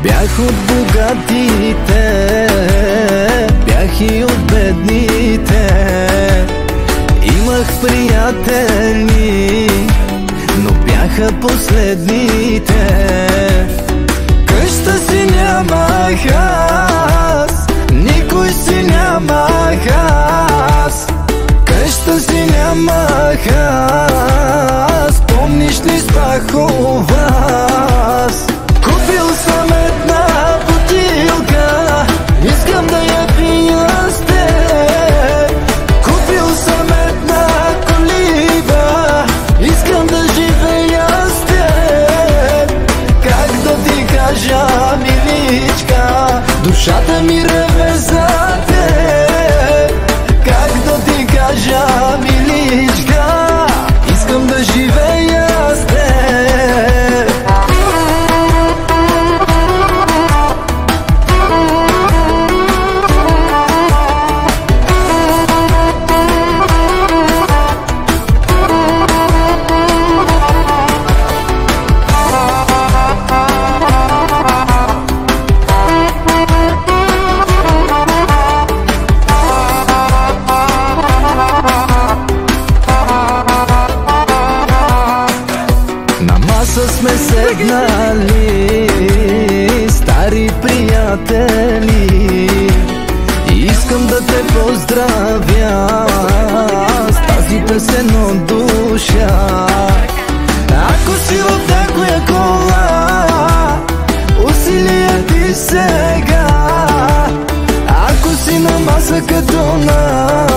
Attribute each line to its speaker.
Speaker 1: Бях от богатите, бях и от бедните. Имах приятели, но бяха последните. Къща си нямах аз, никой си нямах аз. Къща си нямах аз, помниш ли спах у вас? Купил съм една бутилка, искам да я пия с теб. Купил съм една колиба, искам да живея с теб. Как да ти кажа, миличка, душата ми реве за теб. Как да ти кажа, миличка, искам да живея с теб. Сме седнали стари приятели, искам да те поздравя с тази песен от душа. Ако си от някоя кола, усилия ти сега. Ако си на маса като нас,